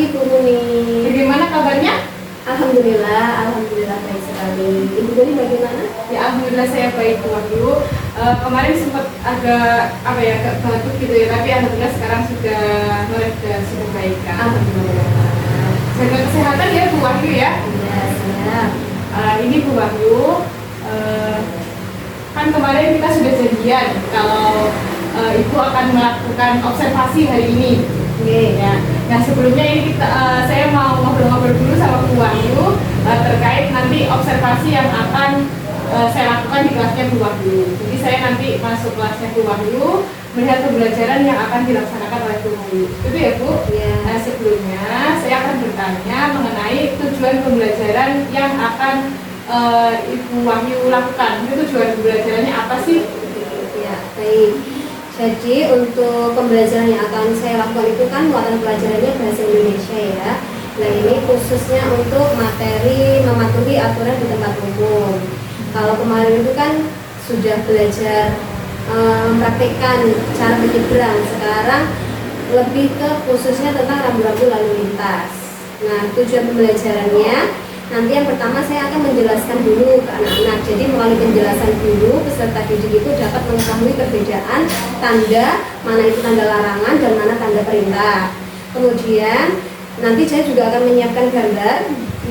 pagi Bu Muni. Bagaimana kabarnya? Alhamdulillah baik sekali. Ibu Muni bagaimana? Ya alhamdulillah saya baik Bu Wahyu. Kemarin sempat agak agak batuk gitu ya, tapi alhamdulillah sekarang sudah mereda, sudah baik kan. Alhamdulillah. Jaga kesehatan ya Bu Wahyu ya. Iya, siap. Ini Bu Wahyu, kan kemarin kita sudah janjian kalau Ibu akan melakukan observasi hari ini. Oke. Ya. Nah sebelumnya ini saya mau ngobrol-ngobrol dulu sama Bu Wahyu terkait nanti observasi yang akan saya lakukan di kelasnya Bu Wahyu. Jadi saya nanti masuk kelasnya Bu Wahyu, melihat pembelajaran yang akan dilaksanakan oleh Bu Wahyu. Itu ya Bu? Ya. Nah sebelumnya saya akan bertanya mengenai tujuan pembelajaran yang akan Ibu Wahyu lakukan. Itu tujuan pembelajarannya apa sih? Ya, baik. Jadi untuk pembelajaran yang akan saya lakukan itu kan muatan pelajarannya bahasa Indonesia ya. Nah ini khususnya untuk materi mematuhi aturan di tempat umum. Kalau kemarin itu kan sudah belajar mempraktikkan cara menyeberang, sekarang lebih ke khususnya tentang rambu-rambu lalu lintas. Nah tujuan pembelajarannya nanti yang pertama saya akan menjelaskan dulu ke anak-anak. Jadi melalui penjelasan dulu peserta didik itu dapat mengetahui perbedaan tanda, mana itu tanda larangan dan mana tanda perintah. Kemudian nanti saya juga akan menyiapkan gambar.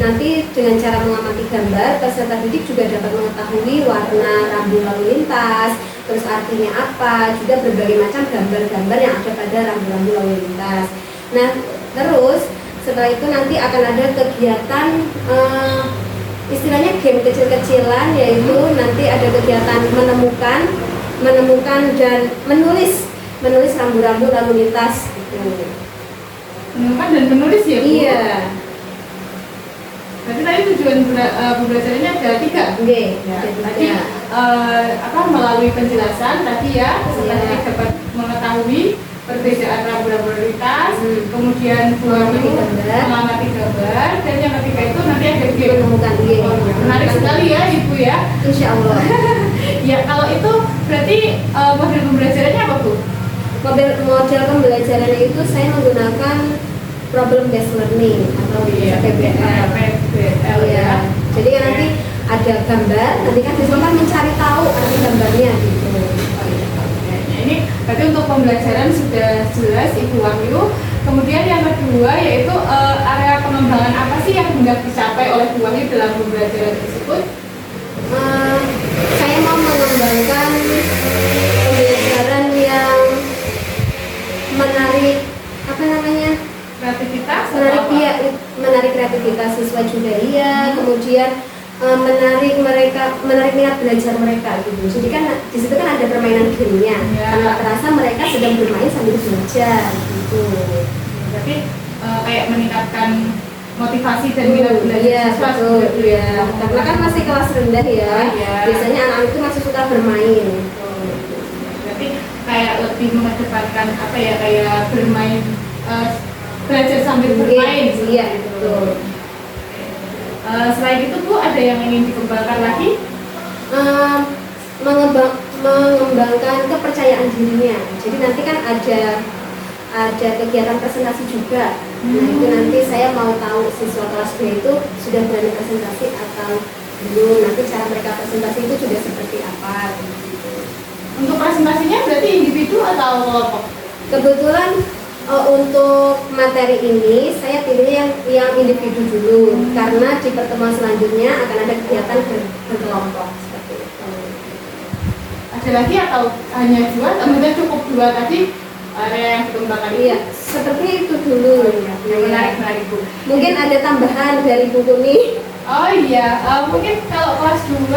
Nanti dengan cara mengamati gambar, peserta didik juga dapat mengetahui warna rambu lalu lintas, terus artinya apa, juga berbagai macam gambar-gambar yang ada pada rambu-rambu lalu lintas. Nah, terus setelah itu nanti akan ada kegiatan istilahnya game kecil-kecilan, yaitu nanti ada kegiatan menemukan dan menulis rambu-rambu lalu lintas gitu. Menemukan dan menulis ya Bu? Iya. Berarti tadi tujuan pembelajarannya ada 3. Oke. Ya, tadi melalui penjelasan tadi ya peserta didik dapat mengetahui perbedaan rambu-rambu lalu lintas, kemudian mengamati gambar, dan yang ketiga itu nanti ada game. Menemukan game. Menarik sekali ya Ibu ya. Insya Allah. Ya kalau itu berarti model pembelajarannya apa Bu? Model pembelajarannya itu saya menggunakan problem based learning atau PBL. PBL ya. Jadi kan nanti ada gambar, nanti kan siswa kan mencari tahu arti gambarnya gitu. Ini berarti untuk pembelajaran sudah jelas Ibu Wahyu. Kemudian yang kedua yaitu area pengembangan apa sih yang hendak dicapai oleh Bu Wahyu dalam pembelajaran tersebut? Saya mau mengembangkan pembelajaran yang menarik Kreativitas? menarik kreativitas siswa juga iya, kemudian menarik minat belajar mereka gitu. Jadi kan di situ kan ada permainan gamenya. Karena terasa mereka sedang bermain sambil belajar gitu. Berarti kayak meningkatkan motivasi dan minat belajar siswa betul ya. Karena kan masih kelas rendah ya. Biasanya anak-anak itu masih suka bermain. Berarti kayak lebih mengedepankan kayak bermain, belajar sambil bermain. Iya betul. Selain itu Bu, ada yang ingin dikembangkan lagi? Mengembangkan kepercayaan dirinya. Jadi nanti kan ada kegiatan presentasi juga. Nah itu nanti saya mau tahu siswa kelas 2 itu sudah berani presentasi atau belum. Nanti cara mereka presentasi itu sudah seperti apa gitu. Untuk presentasinya berarti individu atau kelompok? Kebetulan untuk materi ini saya pilih yang individu dulu, karena di pertemuan selanjutnya akan ada kegiatan berkelompok seperti itu. Ada lagi atau hanya 2? Kemudian cukup 2 tadi area yang dikembangkan? Iya, seperti itu dulu. Menarik Bu. Mungkin ada tambahan dari Bu Kuni. Oh iya, mungkin kalau kelas 2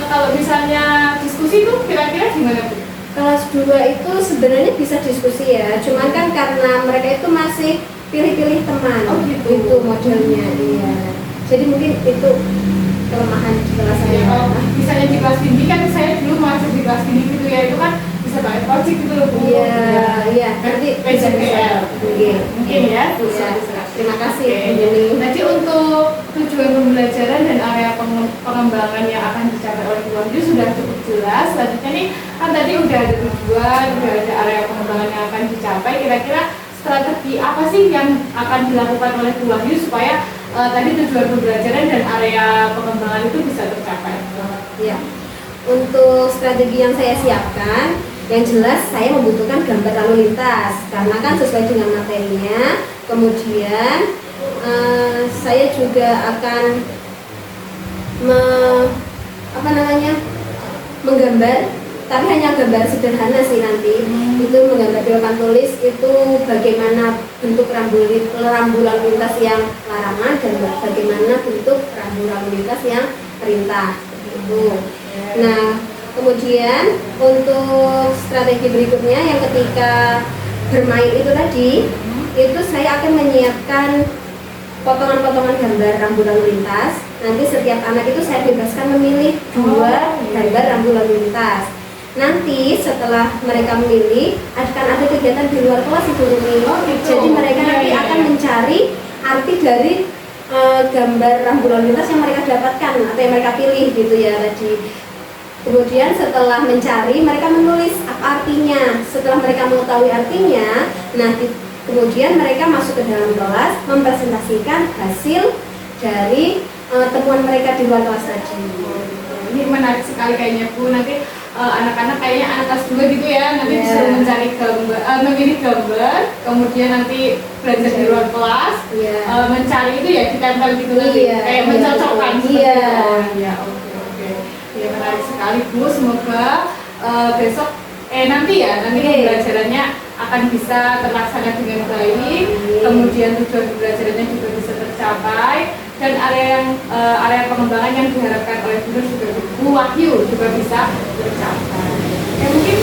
kalau misalnya diskusi itu kira-kira gimana Bu? Kelas 2 itu sebenarnya bisa diskusi ya, cuman kan karena mereka itu masih pilih-pilih teman. Oh gitu. Itu modelnya, iya. Jadi mungkin itu kelemahan di kelas saya. Ya, kalau misalnya di kelas tinggi kan saya dulu masuk di kelas tinggi gitu ya, itu kan bisa pakai project gitu loh Bu. Iya. Nanti PJPL. Mungkin ya. Bisa. Terima kasih. Jadi untuk tujuan pembelajaran dan area pengembangan yang akan dicapai oleh Bu Wahyu sudah cukup jelas. Selanjutnya nih kan tadi udah ada tujuan, udah ada area pengembangan yang akan dicapai. Kira-kira strategi apa sih yang akan dilakukan oleh Bu Wahyu supaya tadi tujuan pembelajaran dan area pengembangan itu bisa tercapai? Ya, untuk strategi yang saya siapkan, yang jelas saya membutuhkan gambar lalu lintas karena kan sesuai dengan materinya. Kemudian saya juga akan menggambar, tapi hanya gambar sederhana sih nanti. Itu menggambar di papan tulis itu bagaimana bentuk rambu lalu lintas yang larangan dan bagaimana bentuk rambu lalu lintas yang perintah, seperti itu. Nah, kemudian untuk strategi berikutnya yang ketika bermain itu tadi, itu saya akan menyiapkan potongan-potongan gambar rambu lalu lintas. Nanti setiap anak itu saya bebaskan memilih 2 gambar rambu lalu lintas. Nanti setelah mereka memilih akan ada kegiatan di luar kelas itu nih. Gitu. Jadi mereka nanti akan mencari arti dari gambar rambu lalu lintas yang mereka dapatkan atau yang mereka pilih gitu ya tadi. Kemudian setelah mencari mereka menulis apa artinya. Setelah mereka mengetahui artinya, kemudian mereka masuk ke dalam kelas mempresentasikan hasil dari temuan mereka di luar kelas tadi. Ini menarik sekali kayaknya Bu. Nanti anak-anak kayaknya anak kelas 2 gitu ya, nanti Yeah. disuruh mencari gambar, memilih gambar, kemudian nanti belajar di luar kelas, Yeah. mencari itu ya ditempel gitu nanti, Iya, kayak iya, mencocokkan. betul. Seperti Iya. itu. Oh, iya, oke. Ya menarik sekali Bu. Semoga besok nanti pembelajarannya akan bisa terlaksana dengan baik, kemudian tujuan pembelajarannya juga bisa tercapai, dan area pengembangan yang diharapkan oleh Bu Wahyu juga bisa tercapai. Ya mungkin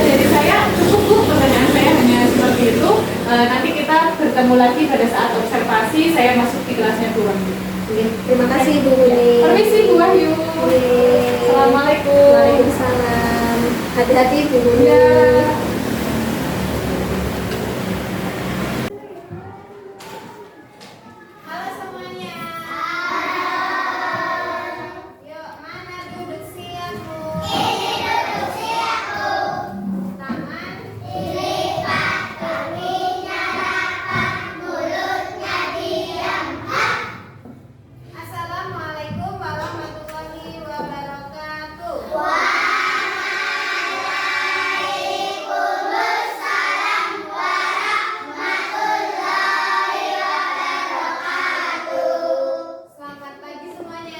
dari saya cukup Bu, pertanyaan saya hanya seperti itu. Nanti kita bertemu lagi pada saat observasi. Saya masuk di kelasnya Bu Wahyu. Terima kasih Bu Uni. Permisi Bu Wahyu. Assalamualaikum. Waalaikumsalam. Hati-hati Bu Uni. Ya. Halo semuanya. Yuk, mana duduk siap Bu? Ini duduk siap Bu. Tangan dilipat, kakinya rapat, mulutnya diam. Assalamualaikum warahmatullahi wabarakatuh. Selamat pagi semuanya.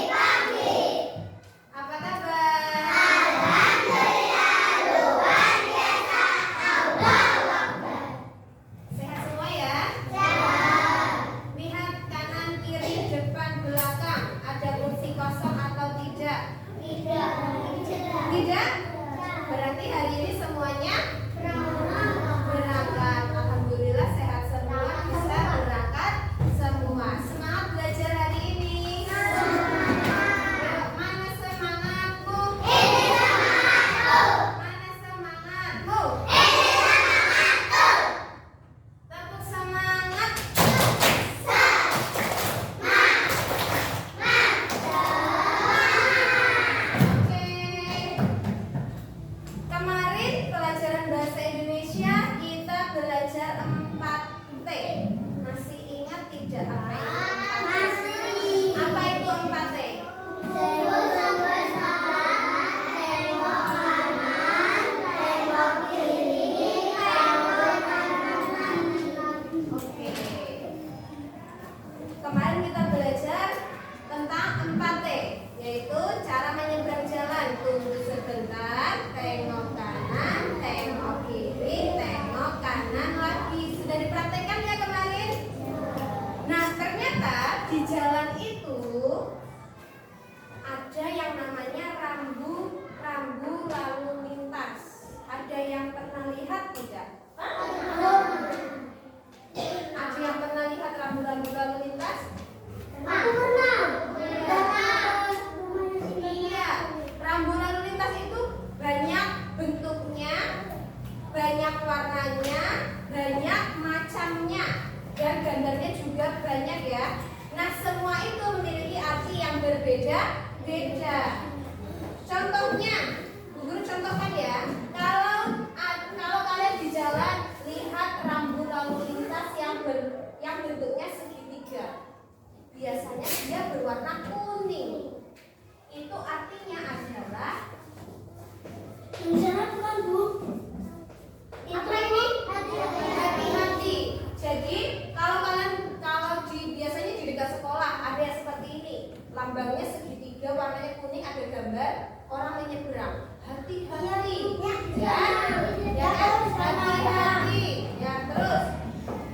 Pagi. Apa kabar? Sehat semua ya? Lihat kanan, kiri, depan, belakang. Ada kursi kosong atau tidak? Tidak? Berarti hari ini semuanya berangkat. Alhamdulillah sehat semua, bisa berangkat semua. Semangat belajar hari ini. Yuk, mana semangatmu? Mana semangatmu? Tepuk semangat. Oke. Kemarin pelajaran bahasa Indonesia kita belajar 4T. Masih ingat tidak apa itu 4T? Apa itu 4T? Oke. Kemarin kita belajar tentang 4T, yaitu cara menyeberang jalan. Tunggu sebentar, tengok kanan, tengok kiri, tengok kanan lagi. Sudah dipraktekkan ya kemarin? Nah, ternyata di jalan itu ada yang namanya rambu lalu lintas. Ada yang pernah lihat tidak? Ada yang pernah lihat rambu-rambu lalu lintas? Iya, rambu lalu lintas itu banyak bentuknya, banyak warnanya, banyak macamnya, dan gambarnya juga banyak ya. Nah, semua itu memiliki arti yang berbeda-beda. Contohnya, Bu Guru contohkan ya. Kalau kalian di jalan bentuknya segitiga. Biasanya dia berwarna kuning. Itu artinya adalah bukan Bu. apa ini? Hati-hati. Jadi kalau biasanya di dekat sekolah ada yang seperti ini. Lambangnya segitiga, warnanya kuning, ada gambar orang menyeberang. Hati-hati. Ya, hati-hati. Ya, terus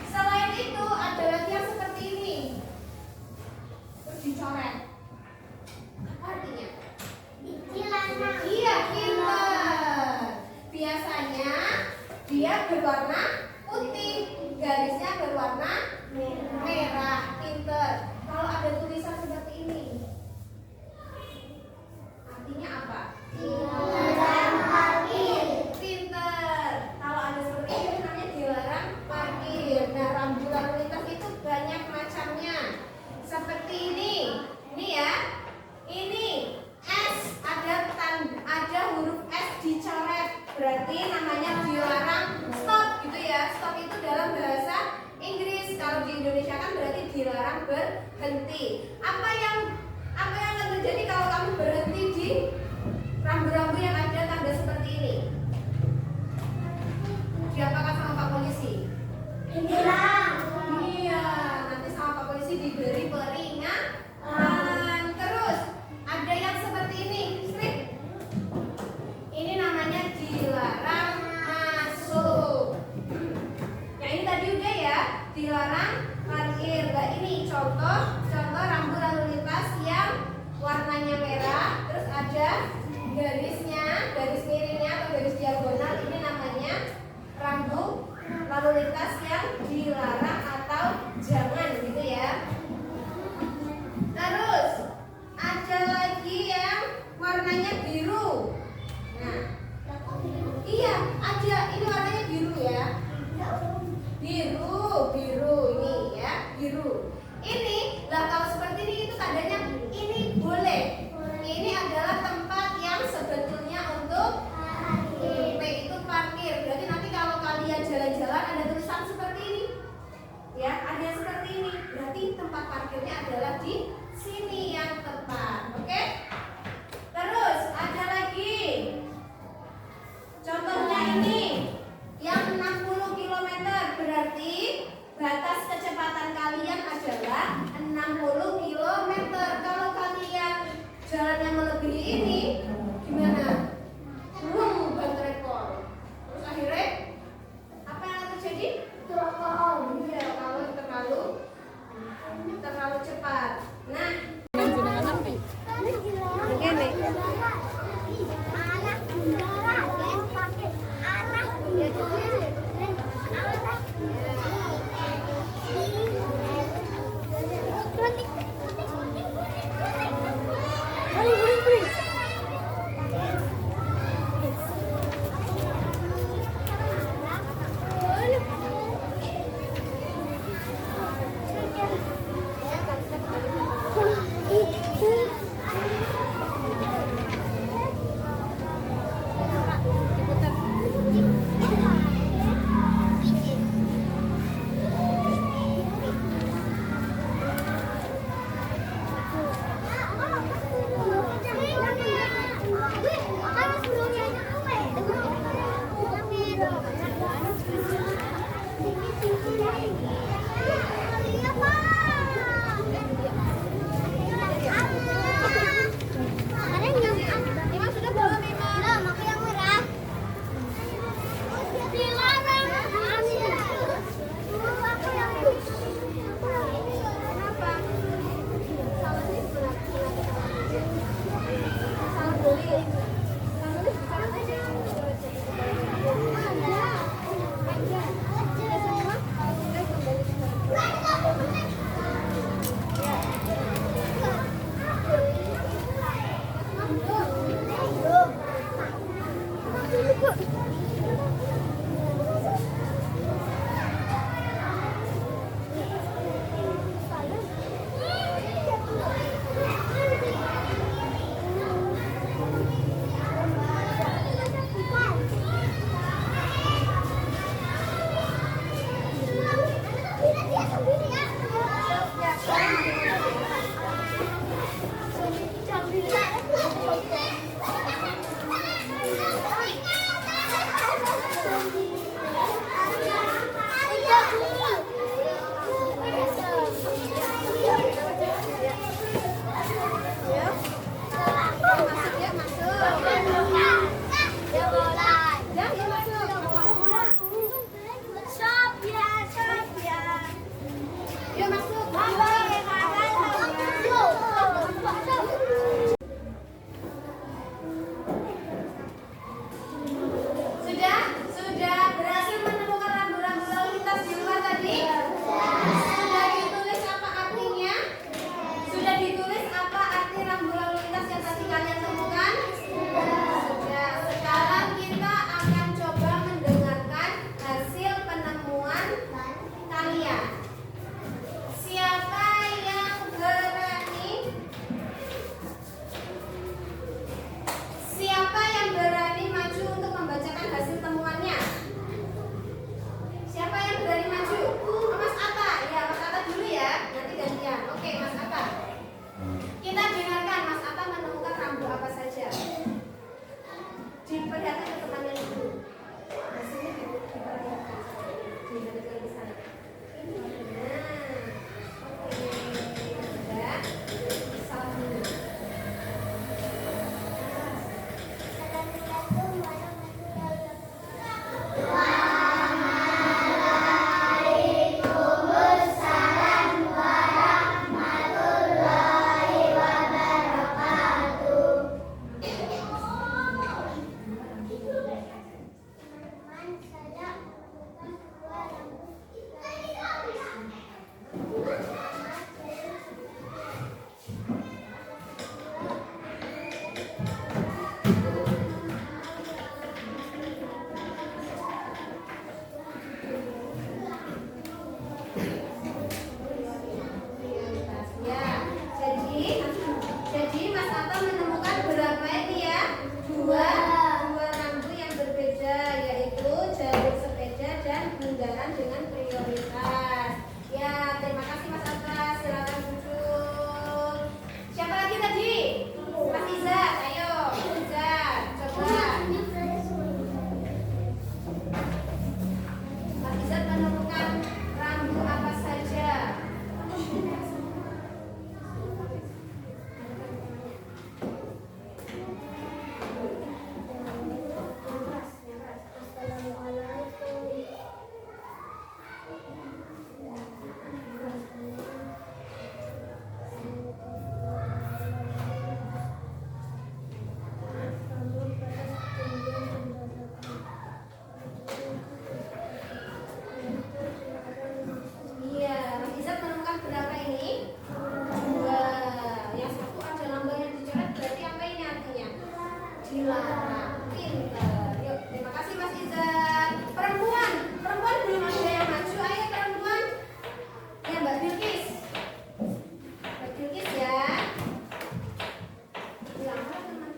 selain itu ada lagi yang seperti ini. Terus dicoret. Apa artinya? Iya, pinter. Biasanya dia berwarna putih, garisnya berwarna merah. Pinter. Kalau ada tulisan seperti ini, artinya apa? Pinter. Kalau ada seperti ini namanya dilarang parkir. Nah, rambu lalu lintas itu banyak macamnya. Seperti ini. Ini ya. Ini S, ada huruf S dicoret. Berarti namanya dilarang stop gitu ya. Stop itu dalam bahasa Inggris. Kalau di Indonesia kan berarti dilarang berhenti. Apa yang akan terjadi kalau kamu berhenti di rambu-rambu yang ada tanda seperti ini? Diapakan sama Pak Polisi? Iya, nanti sama Pak Polisi diberi peringatan. Terus ada yang seperti ini, strip. Ini namanya dilarang masuk. Yang ini tadi udah ya, dilarang parkir. Nah, ini contoh rambu lalu lintas yang warnanya merah, terus ada garisnya, garis miringnya atau garis diagonal. Ini namanya rambu lalu lintas yang dilarang atau jangan gitu ya. Terus ada lagi yang warnanya biru. Nah, iya ada, ini warnanya biru ya. Biru ini ya, biru. Ini lah kalau seperti ini itu tandanya ini boleh. Ini adalah tempat yang sebetulnya untuk P itu parkir. Berarti nanti kalau kalian jalan-jalan ada tulisan seperti ini, ya ada yang seperti ini. Berarti tempat parkirnya adalah di sini yang tepat. Oke? Terus ada lagi. Contohnya ini yang 60 km berarti batas kecepatan kalian adalah 60 km. Kalau kalian jalannya melebihi ini gimana? Ban rekor. Terus akhirnya apa yang akan terjadi? Iya, kalau terlalu cepat. Nah, prioritas. Ya, jadi Mas Atta menemukan berapa ini ya? Dua rambu yang berbeda, yaitu jalur sepeda dan bundaran dengan prioritas. Ya, terima kasih Mas Atta. Silakan duduk. Siapa lagi tadi? Mas Izat, ayo. Izat, coba. Mas Izat menemukan rambu apa saja? Iya, Mas Izat menemukan berapa ini? Dua. Yang satu ada lambang yang dicoret, berarti apa ini artinya? Dilarang. Pinter. Yuk, terima kasih Mas Izat. Perempuan belum ada yang maju. Ayo perempuan. Ya Mbak Bilkis. Mbak Bilkis ya. Silakan teman-teman.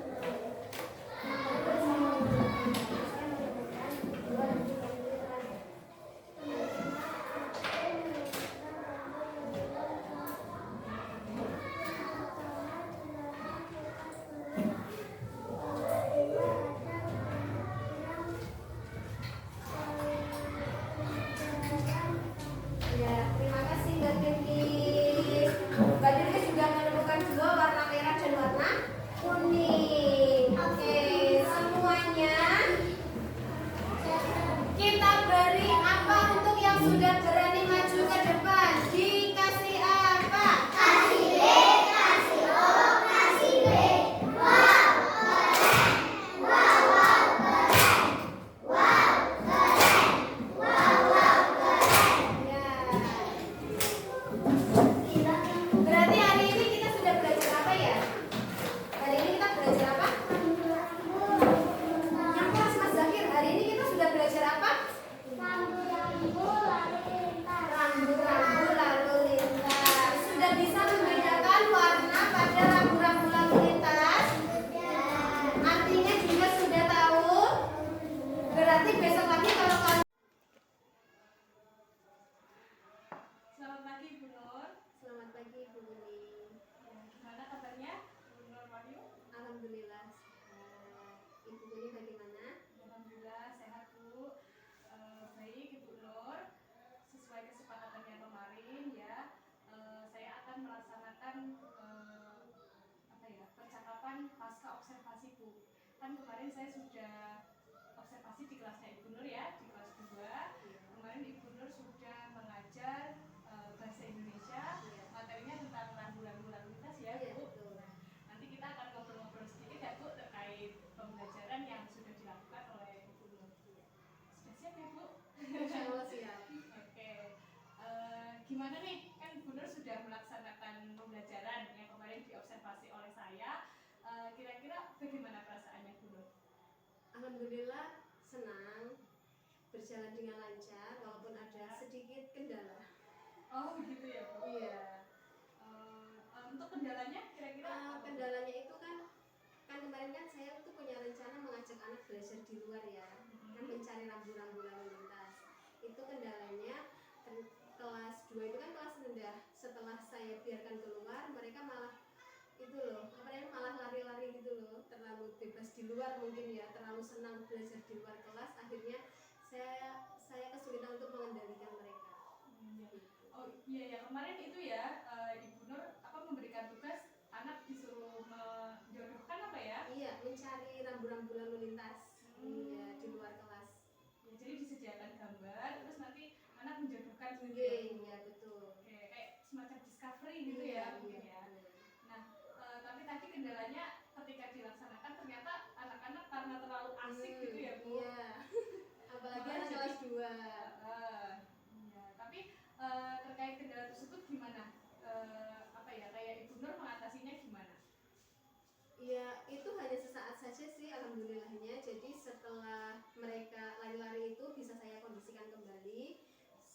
Ya, terima kasih Mbak Bilkis. Mbak Bilkis juga menemukan dua, warna merah dan warna kuning. Oke, semuanya kita beri apa untuk yang sudah berani maju ke depan? Dikasih apa? Kasih B, kasih O, kasih B. Wow, keren. Wow, wow, keren. Wow, keren. Wow, wow, keren. Ya. Berarti hari ini kita sudah belajar apa ya? Hari ini kita belajar apa? Yang kelas Mas Zakir, hari ini kita sudah belajar apa? Rambu-rambu lalu lintas. Sudah bisa membedakan warna pada rambu-rambu lalu lintas? Artinya juga sudah tahu? Berarti besok lagi kalau kamu. Selamat pagi Bu Nur. Selamat pagi Bu Nuni. Gimana kabarnya Bu Nur Wahyu? Alhamdulillah. Ibu Nuni bagaimana? Alhamdulillah sehat Bu. Baik Ibu Nur, sesuai kesepakatannya kemarin ya, saya akan melaksanakan percakapan pasca observasi Bu. Kan kemarin saya sudah observasi di kelasnya Ibu Nur ya, di kelas 2. Kemarin Ibu Nur sudah mengajar bahasa Indonesia, materinya tentang rambu-rambu lalu lintas ya Iya, Bu. betul. Nanti kita akan ngobrol-ngobrol sedikit ya Bu terkait pembelajaran yang sudah dilakukan oleh Ibu Nur. Sudah siap ya Bu? Insya Allah siap. Oke. Gimana nih? Kan Bu Nur sudah melaksanakan pembelajaran yang kemarin diobservasi oleh saya. Kira-kira bagaimana perasaannya Bu Nur? Alhamdulillah senang, berjalan dengan lancar walaupun ada sedikit kendala. Oh gitu ya Bu? Iya. Untuk kendalanya kira-kira apa, Bu? Kendalanya itu kan kemarin kan saya tuh punya rencana mengajak anak belajar di luar ya, kan mencari rambu-rambu lalu lintas. Itu kendalanya kelas 2 itu kan kelas rendah. Setelah saya biarkan keluar, mereka malah itu loh, malah lari-lari gitu loh, terlalu bebas di luar mungkin ya, terlalu senang belajar di luar kelas. Akhirnya saya kesulitan untuk mengendalikan mereka. Oh iya ya, kemarin itu ya Ibu Nur memberikan tugas anak disuruh menjodohkan apa ya? Iya, mencari rambu-rambu lalu lintas. Iya, di luar kelas. Ya, jadi disediakan gambar, terus nanti anak menjodohkan sendiri. Iya, betul. Oke, kayak semacam discovery gitu Iya, ya mungkin iya. ya. Nah, tapi tadi kendalanya ketika dilaksanakan ternyata anak-anak karena terlalu asik gitu ya Bu. Iya. Apalagi anak kelas 2. Iya, tapi terkait kendala tersebut gimana? Kayak Ibu Nur mengatasinya gimana? Ya, itu hanya sesaat saja sih alhamdulillahnya. Jadi setelah mereka lari-lari itu bisa saya kondisikan kembali.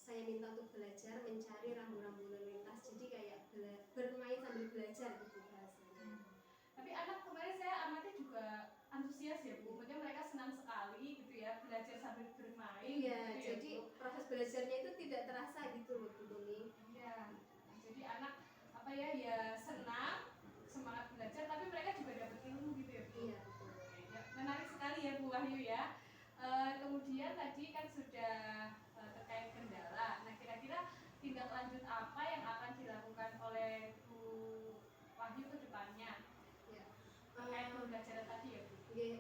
saya minta untuk belajar mencari rambu-rambu lalu lintas, jadi kayak bermain sambil belajar gitu bahasanya. Tapi anak kemarin saya amati juga antusias ya Bu, maksudnya mereka senang sekali gitu ya belajar sambil bermain. Iya, gitu jadi ya, Bu. proses belajarnya itu tidak terasa gitu loh Bu Tumi. Iya, jadi anak apa ya senang, semangat belajar, tapi mereka juga dapat ilmu gitu ya Bu. Iya betul. Ya, menarik sekali ya Bu Wahyu ya. Kemudian tadi kan sudah terkait kendala. Nah kira-kira tindak lanjut apa yang akan dilakukan oleh Bu Wahyu ke depannya Ya. terkait pembelajaran tadi ya Bu?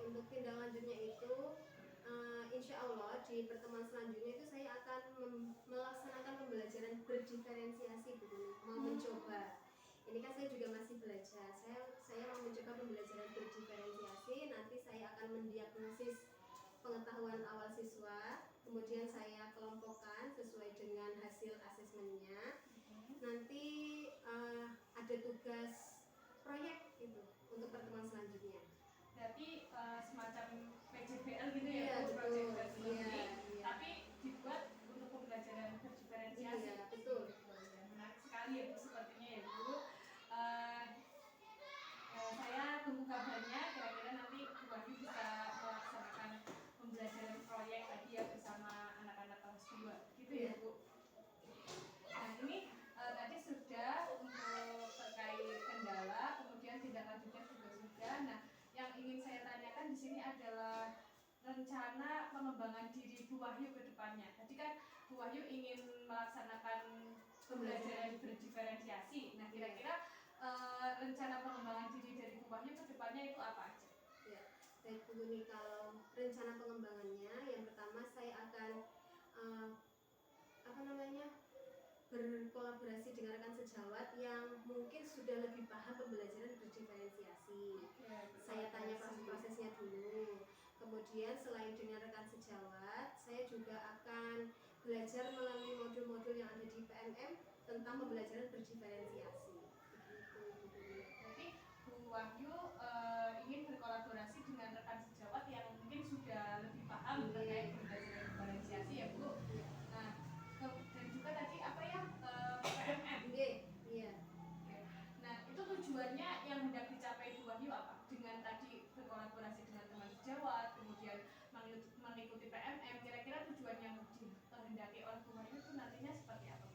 Untuk tindak lanjutnya itu insya Allah di pertemuan selanjutnya itu saya akan melaksanakan pembelajaran berdiferensiasi Bu, mau mencoba. Ini kan saya juga masih belajar. Saya mau mencoba pembelajaran berdiferensiasi. Nanti saya akan mendiagnosis pengetahuan awal siswa, kemudian saya kelompokkan sesuai dengan hasil asesmennya. Nanti ada tugas proyek itu untuk pertemuan selanjutnya. Berarti semacam PJBL gitu ya Iya, Bu, betul. project Iya. tapi dibuat untuk pembelajaran berdiferensiasi. Iya, betul. Menarik sekali ya Bu sepertinya ya Bu. Saya tunggu kabarnya, kira-kira nanti Bu Wahyu bisa melaksanakan pembelajaran proyek tadi ya bersama anak-anak kelas 2 gitu ya Bu. Nah ini tadi sudah untuk terkait kendala, kemudian tindak lanjutnya juga sudah. Nah yang ingin saya tanyakan di sini adalah rencana pengembangan diri Bu Wahyu ke depannya. Tadi kan Bu Wahyu ingin melaksanakan pembelajaran berdiferensiasi. Nah kira-kira rencana pengembangan diri dari Bu Wahyu ke depannya itu apa aja? Ya, baik Bu Guni, kalau rencana pengembangannya yang pertama saya akan berkolaborasi dengan rekan sejawat yang mungkin sudah lebih paham pembelajaran berdiferensiasi. Saya tanya proses-prosesnya dulu. Kemudian selain dengan rekan sejawat, saya juga akan belajar melalui modul-modul yang ada di PMM tentang pembelajaran berdiferensiasi. Berarti Bu Wahyu ingin berkolaborasi dengan rekan sejawat yang mungkin sudah lebih paham terkait pembelajaran diferensiasi ya Bu. Nah, dan juga tadi apa ya PMM. Iya. Nah itu tujuannya yang hendak dicapai Bu Wahyu apa? Dengan tadi berkolaborasi dengan teman sejawat, kemudian mengikuti PMM, kira-kira tujuan yang dikehendaki oleh Bu Wahyu itu nantinya seperti apa?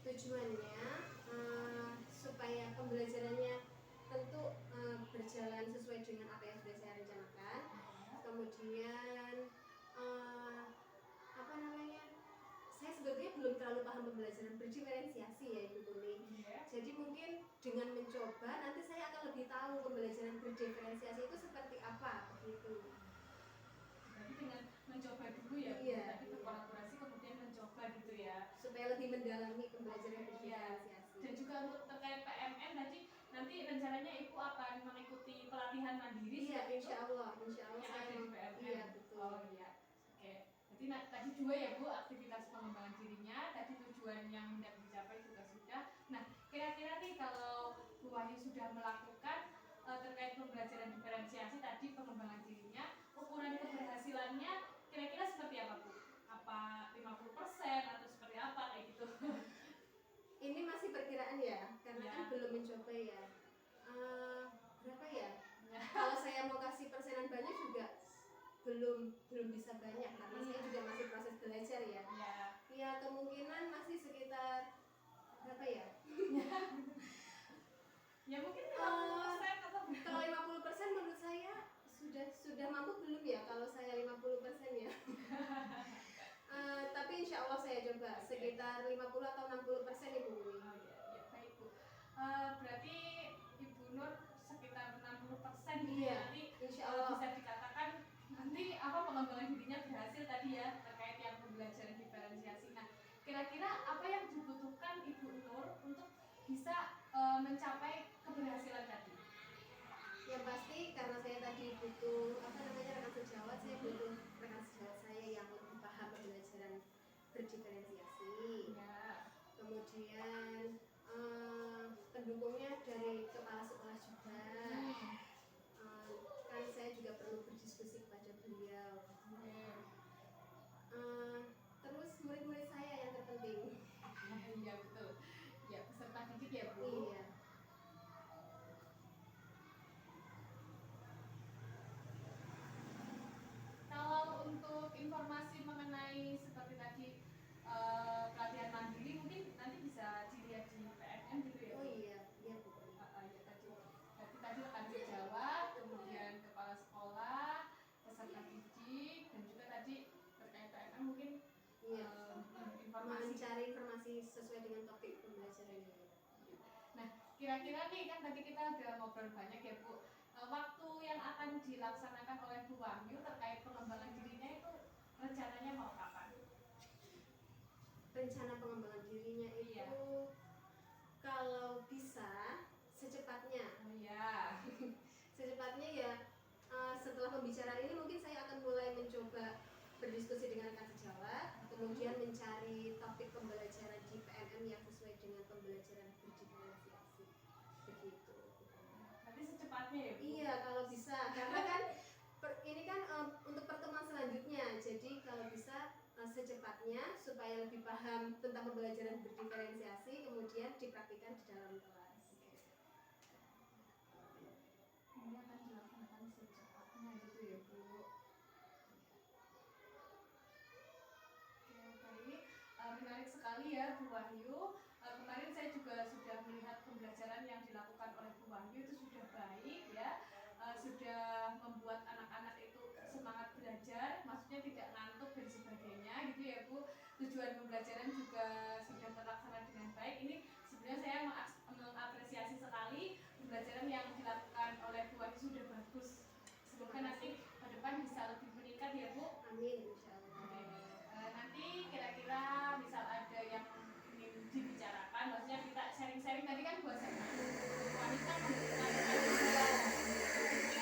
Tujuannya supaya pembelajarannya tentu berjalan sesuai dengan apa yang sudah saya rencanakan. Kemudian saya sebetulnya belum terlalu paham pembelajaran berdiferensiasi ya Ibu Tuli. Jadi mungkin dengan mencoba nanti saya akan lebih tahu pembelajaran berdiferensiasi itu seperti apa begitu. Jadi dengan mencoba dulu ya Bu, tapi berkolaborasi kemudian mencoba gitu ya. Supaya lebih mendalami pembelajaran berdiferensiasi. Dan juga untuk terkait PMM nanti rencananya Ibu akan mengikuti pelatihan mandiri. Iya, insya Allah saya ada di PMM. Iya betul. Oh iya. Oke. Jadi tadi dua ya Bu, aktivitas pengembangan dirinya, tadi tujuan yang hendak dicapai juga sudah. Nah, kira-kira nih kalau Bu Wahyu sudah melakukan terkait pembelajaran diferensiasi tadi pengembangan dirinya, ukuran keberhasilannya kira-kira seperti apa Bu? Apa 50% atau seperti apa kayak gitu? Ini masih perkiraan ya, karena kan belum mencoba ya. Berapa ya? Kalau saya mau kasih persenan banyak juga belum bisa banyak karena saya juga masih proses belajar ya. Ya kemungkinan masih sekitar berapa ya? Ya mungkin 50% atau kalau 50% menurut saya sudah mampu belum ya kalau saya 50% ya. Tapi insya Allah saya coba sekitar 50 atau 60% Ibu Guri. Baik Bu. Berarti Ibu Nur sekitar 60% nanti insya Allah bisa dikatakan nanti pengembangan dirinya berhasil tadi ya terkait yang pembelajaran diferensiasi. Nah, kira-kira apa yang dibutuhkan Ibu Nur untuk bisa mencapai keberhasilan tadi? Yang pasti karena saya tadi butuh rekan sejawat, saya butuh rekan sejawat saya yang lebih paham pembelajaran berdiferensiasi. Kemudian pendukungnya dari kepala sekolah juga. Kan saya juga perlu berdiskusi kepada beliau. Terus murid-murid saya yang mencari informasi sesuai dengan topik pembelajarannya. Nah, kira-kira nih kan tadi kita udah ngobrol banyak ya Bu. Waktu yang akan dilaksanakan oleh Bu Wahyu terkait pengembangan dirinya itu rencananya mau kapan? Rencana pengembangan dirinya itu Iya. kalau bisa secepatnya. Oh iya. Secepatnya ya setelah pembicaraan ini mungkin saya akan mulai mencoba berdiskusi dengan rekan sejawat, kemudian mencari topik pembelajaran di PNM yang sesuai dengan pembelajaran berdiferensiasi. Begitu. Nanti secepatnya ya Bu? Iya kalau bisa, karena kan ini kan untuk pertemuan selanjutnya, jadi kalau bisa secepatnya supaya lebih paham tentang pembelajaran berdiferensiasi, kemudian dipraktikkan di dalam kelas. Ini akan dilaksanakan secepatnya gitu ya Bu. Oke, baik. Menarik sekali ya Bu Wahyu. Kemarin saya juga sudah melihat pembelajaran yang dilakukan oleh Bu Wahyu itu sudah baik ya. Sudah membuat anak-anak itu semangat belajar, maksudnya tidak ngantuk dan sebagainya gitu ya Bu. Tujuan pembelajaran juga sudah terlaksana dengan baik. Ini sebenarnya saya mengapresiasi sekali pembelajaran yang dilakukan oleh Bu Wahyu sudah bagus. Semoga nanti ke depan bisa lebih meningkat ya Bu. Amin insyaallah. Nanti kira-kira misal ada yang ingin dibicarakan, maksudnya kita sharing-sharing tadi kan buat saya wanita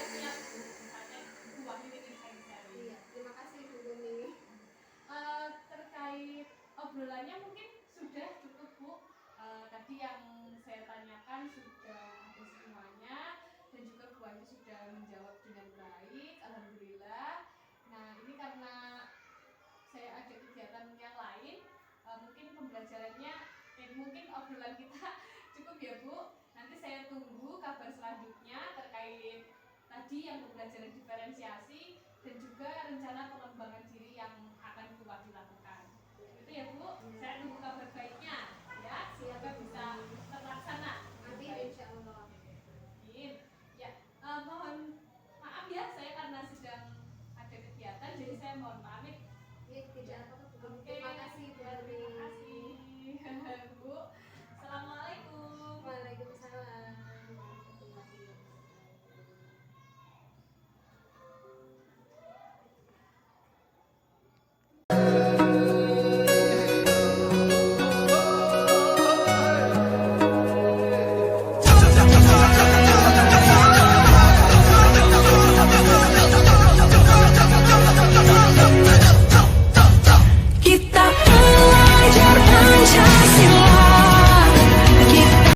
siap misalnya Bu Wahyu ingin sharing-sharing. Iya, terima kasih Bu Gumi. Terkait obrolannya mungkin sudah cukup Bu. Tadi yang saya tanyakan sudah ada semuanya dan juga Bu Wahyu sudah menjawab dengan baik, alhamdulillah. Nah ini karena saya ada kegiatan yang lain, mungkin pembelajarannya mungkin obrolan kita cukup ya Bu. Nanti saya tunggu kabar selanjutnya terkait tadi yang pembelajaran diferensiasi dan juga rencana pengembangan diri yang akan Bu Wahyu lakukan. Itu ya Bu, saya tunggu kabar baik